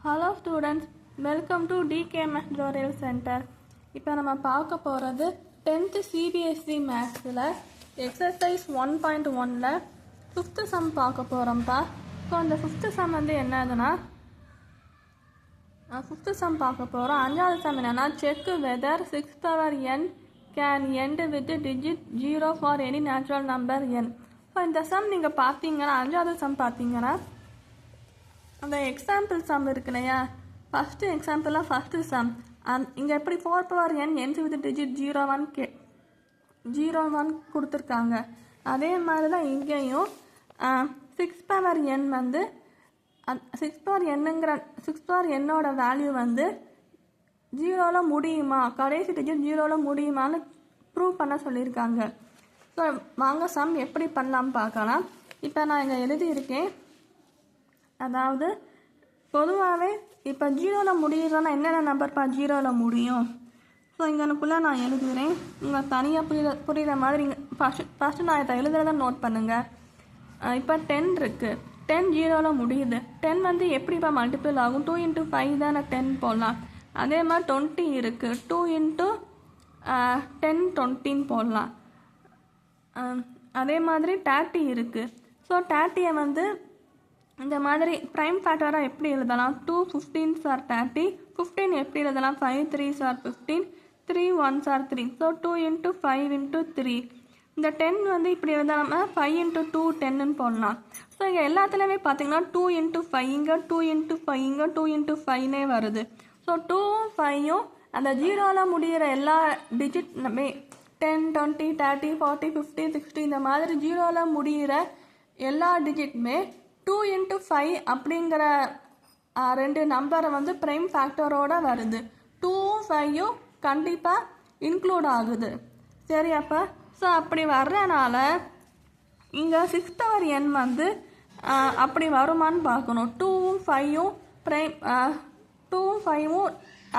Hello students, welcome to DKMS Tutorial Center. இப்போ நம்ம பார்க்க போகிறது 10th CBSE Mathsல exercise 1.1ல 5th sum பார்க்க போகிறோம்ப்பா. ஸோ அந்த 5th sum வந்து என்னதுன்னா 5th sum பார்க்க போகிறோம். 5வது sum என்னன்னா check whether 6 power n can end with digit 0 for any natural number n. So இந்த sum நீங்கள் பார்த்தீங்கன்னா 5வது sum பார்த்தீங்கன்னா அந்த எக்ஸாம்பிள் சம் இருக்கு இல்லையா, ஃபஸ்ட்டு எக்ஸாம்பிளாக ஃபஸ்ட்டு சம் இங்கே எப்படி 4 power n ends with digit 01 கொடுத்துருக்காங்க. அதே மாதிரி தான் இங்கேயும் 6 power n வந்து 6 power n-ஓட வேல்யூ வந்து 0ல் முடியுமா, கடைசி டிஜிட் 0ல் முடியுமான்னு ப்ரூவ் பண்ண சொல்லியிருக்காங்க. ஸோ வாங்க சம் எப்படி பண்ணலாம்னு பார்க்கலாம். இப்போ நான் இங்கே எழுதியிருக்கேன். அதாவது பொதுவாகவே இப்போ 0ல் முடியுதுன்னா என்னென்ன நம்பர்ப்பா 0ல் முடியும். ஸோ இங்கனுக்குள்ளே நான் எழுதுகிறேன். நீங்கள் தனியாக புரிகிற மாதிரி இங்கே ஃபஸ்ட்டு நான் இதை எழுதுறத நோட் பண்ணுங்கள். இப்போ 10 இருக்குது, 10 0ல் முடியுது. 10 வந்து எப்படிப்பா மல்டிபிள் ஆகும், 2 into 5 தானே 10 போடலாம். அதே மாதிரி 20 இருக்குது, 2 into 10 20 போடலாம். அதே மாதிரி 30 இருக்குது. ஸோ 30-ஐ வந்து இந்த மாதிரி ப்ரைம் ஃபேக்டராக எப்படி எழுதலாம், 2 15s are 30, 15 எப்படி எழுதலாம், 5 3s are 15, 3 1s are 3. So 2 into 5 into 3. இந்த 10 வந்து இப்படி எழுதாமல் 5 into 2 10ன்னு போடலாம். ஸோ இங்கே எல்லாத்துலேயுமே பார்த்தீங்கன்னா 2 into 5 இங்கே 2 into 5 இங்கே 2 into 5னே வருது. ஸோ 2ம் 5ம் அந்த 0ல் முடிகிற எல்லா டிஜிட்மே 10 20 30 40 50 60 இந்த மாதிரி 0ல் முடிகிற எல்லா டிஜிட்டுமே 2 into 5 அப்படிங்கிற ரெண்டு நம்பரை வந்து ப்ரைம் ஃபேக்டரோடு வருது. 2ம் 5ம் கண்டிப்பாக இன்க்ளூட் ஆகுது. சரியாப்பா? ஸோ அப்படி வர்றதுனால இங்கே 6 power n வந்து அப்படி வருமானு பார்க்கணும். 2ம் 5ம் ப்ரைம் 2ம் 5ம்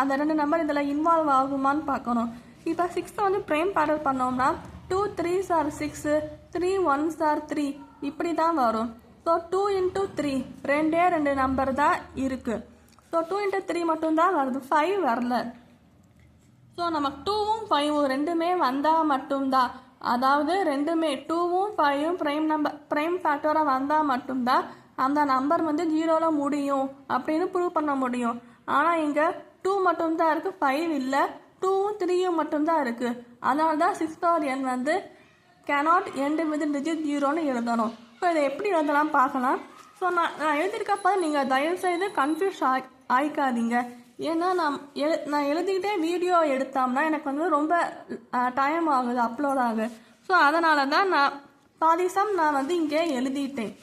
அந்த ரெண்டு நம்பர் இதில் இன்வால்வ் ஆகுமான்னு பார்க்கணும். இப்போ 6 வந்து ப்ரைம் ஃபேக்டர் பண்ணோம்னா 2 3s are 6, 3 1s are 3 இப்படி தான் வரும். ஸோ 2 into 3 ரெண்டு நம்பர் தான் இருக்குது. ஸோ 2 into 3 மட்டும்தான் வருது, 5 வரல. ஸோ நமக்கு 2ம் 5ம் ரெண்டுமே வந்தால் மட்டும்தான், அதாவது ரெண்டுமே 2ம் 5ம் ப்ரைம் ஃபேக்டராக வந்தால் மட்டும்தான் அந்த நம்பர் வந்து 0ல் முடியும் அப்படின்னு ப்ரூவ் பண்ண முடியும். ஆனால் இங்கே 2 மட்டும்தான் இருக்குது, 5 இல்லை. 2ம் 3யும் மட்டும்தான் இருக்குது. அதனால தான் 6 power n வந்து cannot end with digit 0ன்னு எழுதணும். ஸோ இதை எப்படி எழுதலாம் பார்க்கலாம். ஸோ நான் எழுதியிருக்கப்போ நீங்கள் தயவுசெய்து கன்ஃபியூஸ் ஆகிக்காதீங்க. ஏன்னா நான் எழுதிக்கிட்டே வீடியோ எடுத்தோம்னா எனக்கு வந்து ரொம்ப டைம் ஆகுது, அப்லோட் ஆகுது. ஸோ அதனால தான் நான் பாதி சம் நான் வந்து இங்கே எழுதிட்டேன்.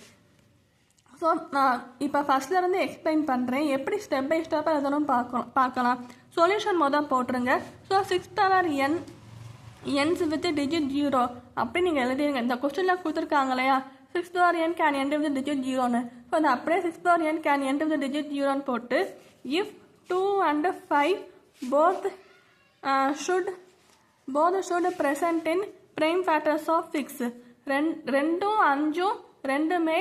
ஸோ நான் இப்போ ஃபஸ்ட்லேருந்து எக்ஸ்பிளைன் பண்ணுறேன், எப்படி ஸ்டெப் பை ஸ்டெப்பாக எழுதணும் பார்க்கலாம். சொல்யூஷன் மொதல் போட்டுருங்க. So 6 power n ends with digit 0 அப்படி நீங்கள் எழுதிடுங்க. இந்த கொஸ்டினில் கொடுத்துருக்காங்க இல்லையா, 6 power n can end with digit 0ன்னு. ஸோ அது அப்படியே 6 power n can end with digit 0ன்னு போட்டு if 2 and 5 both should present in prime factors of 6. 2ம் 5ம் ரெண்டுமே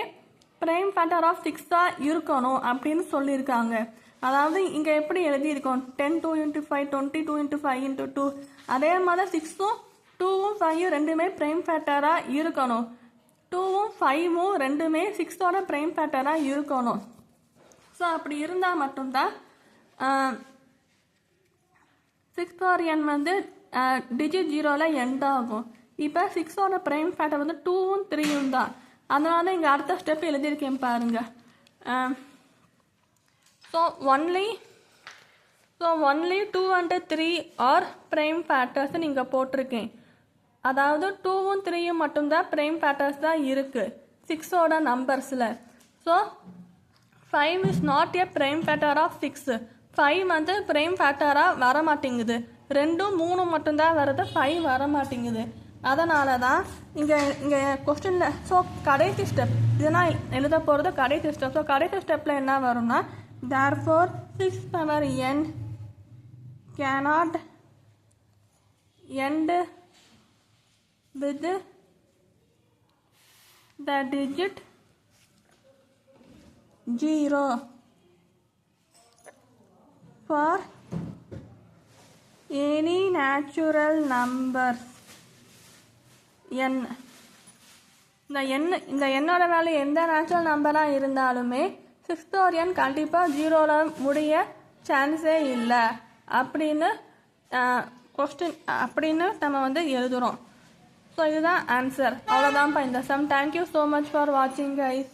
ப்ரைம் ஃபேக்டர் ஆஃப் 6 இருக்கணும் அப்படின்னு சொல்லியிருக்காங்க. அதாவது இங்கே எப்படி எழுதியிருக்கோம், 10 2 into 5 20 2 into 5 into 2. அதே மாதிரி 6ம் 2ம் 5ம் ரெண்டுமே ப்ரைம் ஃபேக்டராக இருக்கணும். 2ம் 5ம் ரெண்டுமே 6ஓட ப்ரைம் ஃபேக்டராக இருக்கணும். ஸோ அப்படி இருந்தால் மட்டும்தான் 6 power n வந்து டிஜிட் 0ல் எண்ட் ஆகும். இப்போ 6ஓட ப்ரைம் ஃபேக்டர் வந்து 2ம் 3யும் தான். அதனால தான் இங்கே அடுத்த ஸ்டெப் எழுதியிருக்கேன் பாருங்க. So only 2 and 3 are prime factors நீங்கள் போட்டிருக்கேன். அதாவது 2ம் 3யும் மட்டும்தான் ப்ரைம் ஃபேக்டர்ஸ் தான் இருக்குது 6ஓட நம்பர்ஸில். So 5 is not a prime factor of 6. 5 வந்து ப்ரைம் ஃபேக்டராக வர மாட்டேங்குது. 2 3 மட்டும்தான் வருது, 5 வர மாட்டேங்குது. அதனால தான் இங்கே கொஸ்டினில் ஸோ கடைசி ஸ்டெப் இதெல்லாம் எழுத போகிறது கடைசி ஸ்டெப். ஸோ கடைசி ஸ்டெப்பில் என்ன வரும்னா therefore 6 power n cannot end with the digit 0. For any natural numbers n. இந்த எண்ணோட வேல்யூ எந்த நேச்சுரல் நம்பராக இருந்தாலுமே 6 பவர் n கண்டிப்பாக 0ல் முடிய சான்ஸே இல்லை அப்படின்னு அப்படின்னு நம்ம வந்து எழுதுகிறோம். ஸோ இதுதான் ஆன்சர். அவ்வளோதான்ப்பா இந்த sum. Thank you so much for வாட்சிங் கைஸ்.